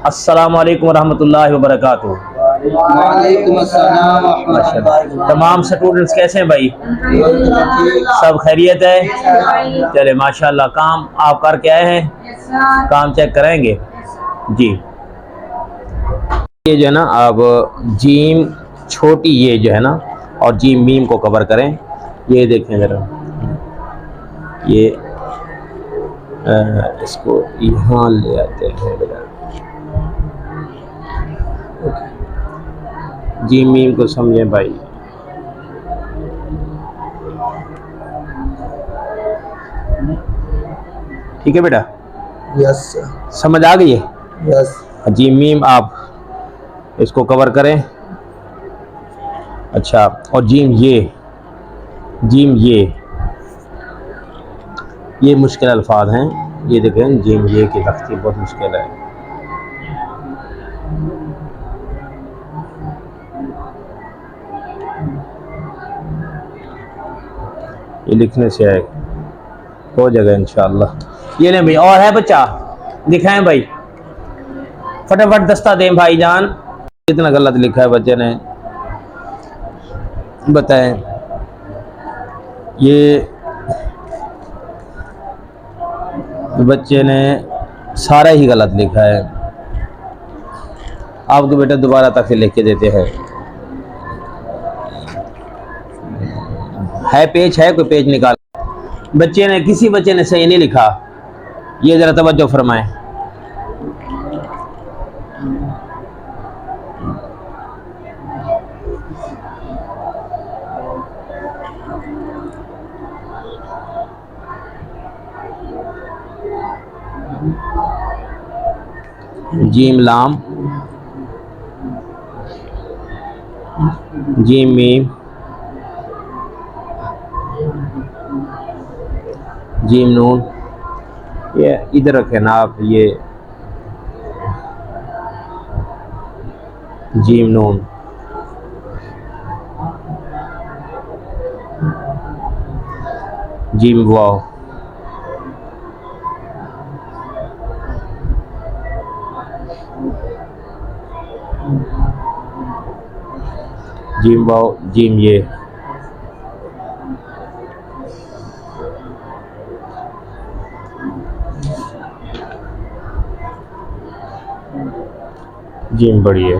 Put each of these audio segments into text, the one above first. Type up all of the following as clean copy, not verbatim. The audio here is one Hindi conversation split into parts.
अस्सलामु अलैकुम वरहमतुल्लाहि वबरकातुहू। वालेकुम अस्सलाम व रहमतुल्लाहि। तमाम स्टूडेंट्स कैसे हैं भाई? सब खैरियत है? चले माशाल्लाह। काम आप करके आए हैं? काम चेक कराएंगे जी। ये जो है ना, आप जीम छोटी ये जो है ना और जीम मीम को कवर करें। ये देखें ज़रा, ये इसको यहाँ ले आते हैं बेटा। जीम मीम को समझें भाई। ठीक है बेटा? यस समझ आ गई है? यस। जीम मीम आप इसको कवर करें। अच्छा, और जीम ये मुश्किल अल्फाज हैं। ये देखें, जीम ये की तख्ती बहुत मुश्किल है। ये लिखने से आए हो जाएगा इंशाअल्लाह। ये लें भाई, और है बच्चा? दिखाएं भाई, फटाफट दस्ता दें भाईजान। कितना गलत लिखा है बच्चे ने, बताएं। ये बच्चे ने सारा ही गलत लिखा है। आपको बेटा दोबारा तक लिख के देते हैं। है पेज, है कोई पेज निकाल। बच्चे ने, किसी बच्चे ने सही नहीं लिखा। ये जरा तवज्जो फरमाएं। जीम लाम, जीम मीम, जीम नून। ये इधर रखें ना आप, ये जीम नून, जीम वाव, जीम वाव, जीम ये। जीम बड़ी है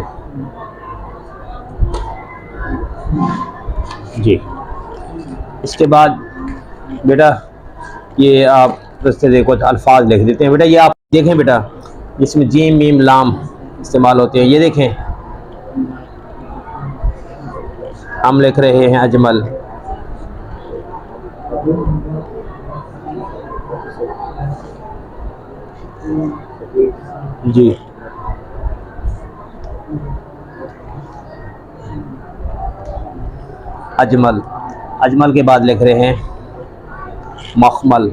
जी। इसके बाद बेटा ये आप रस्ते देखो, अल्फाज लिख देते हैं बेटा। ये आप देखें बेटा, इसमें जीम मीम लाम इस्तेमाल होते हैं। ये देखें, हम लिख रहे हैं अजमल। जी, अजमल। अजमल के बाद लिख रहे हैं मखमल।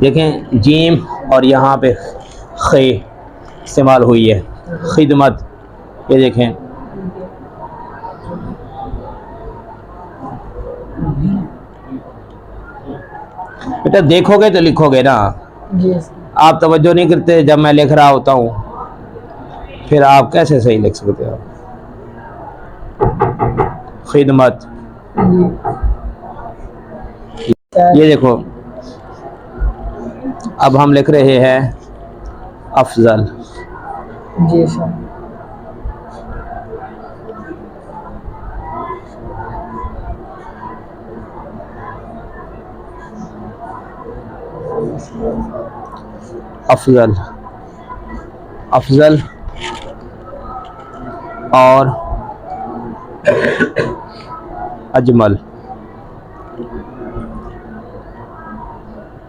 देखें जीम और यहाँ पे खे इस्तेमाल हुई है, खिदमत। ये देखें, बेटा देखोगे तो लिखोगे ना। आप तवज्जो नहीं करते जब मैं लिख रहा होता हूँ, फिर आप कैसे सही लिख सकते हो? खिदमत। ये देखो, अब हम लिख रहे हैं अफजल। जी सर। अफजल, अफजल और अजमल,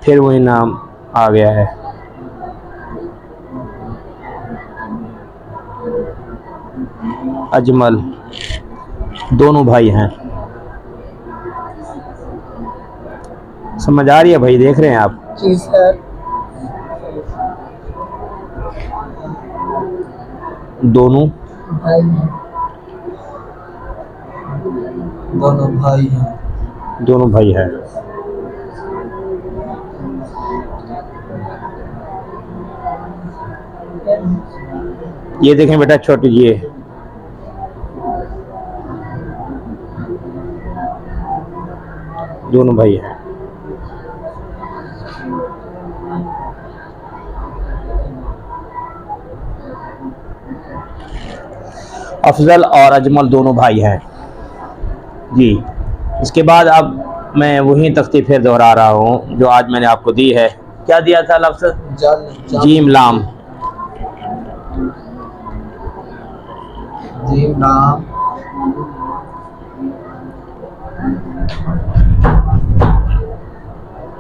फिर वही नाम आ गया है। अजमल दोनों भाई हैं। समझ आ रही है भाई? देख रहे हैं आप? जी सर। दोनों भाई हैं। दोनों भाई हैं। दोनों भाई है। ये देखें बेटा छोटी जी, दोनों भाई है। अफजल और अजमल दोनों भाई हैं जी। इसके बाद अब मैं वही तख्ती फिर दोहरा रहा हूँ जो आज मैंने आपको दी है। क्या दिया था लफ्ज़? जीम लाम। जीम लाम।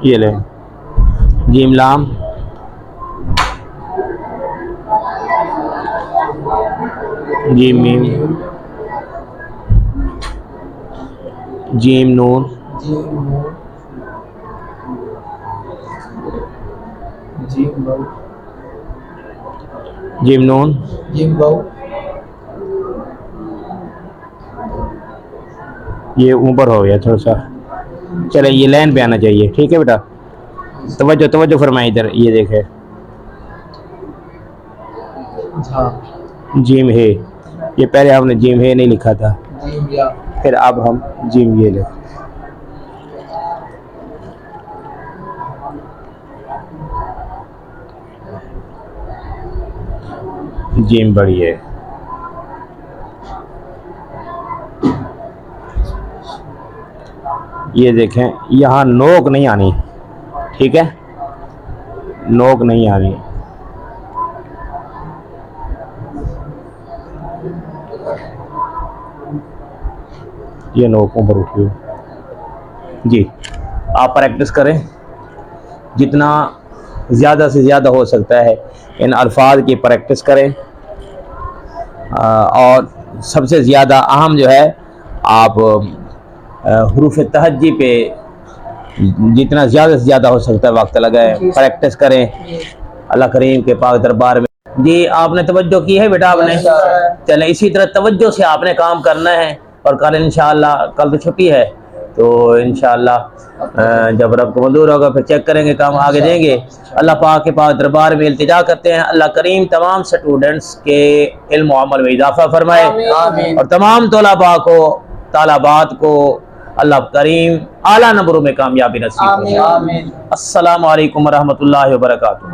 ये ले जीम लाम, जीम मीम, जीम नून, जीम नून, जीम वाव, जीम नून, जीम वाव। ये ऊपर हो गया थोड़ा सा। चले ये लाइन पे आना चाहिए, ठीक है बेटा। तवज्जो तवज्जो फरमाए इधर, ये देखे जीम है। ये पहले हमने जीम है नहीं लिखा था, जीम या। फिर अब हम जीम ये लिख। जीम बड़ी है। ये देखें यहाँ नोक नहीं आनी, ठीक है, नोक नहीं आनी। ये नोक ऊपर उठी हो जी। आप प्रैक्टिस करें जितना ज़्यादा से ज़्यादा हो सकता है, इन अल्फाज की प्रैक्टिस करें। और सबसे ज़्यादा अहम जो है, आप हरूफ तहज्जी पे जितना ज़्यादा से ज़्यादा हो सकता है वक्त लगाए, प्रैक्टिस करें अल्लाह करीम के पाक दरबार में। जी आपने तवज्जो की है बेटा आपने? चले इसी तरह तवज्जो से आपने काम करना है। और कल इंशाअल्लाह, कल तो छुट्टी है, तो इंशाअल्लाह जब रब को मंजूर होगा फिर चेक करेंगे, काम आगे देंगे। अल्लाह पाक के पाक दरबार में इल्तिजा करते हैं अल्लाह करीम तमाम स्टूडेंट्स के इल्म और अमल में इजाफा फरमाए, और तमाम तलबा को तालाबात को अल्लाह करीम आला नंबरों में कामयाबी नसीब फरमाए। अस्सलामु अलैकुम व रहमतुल्लाहि व बरकातुहू।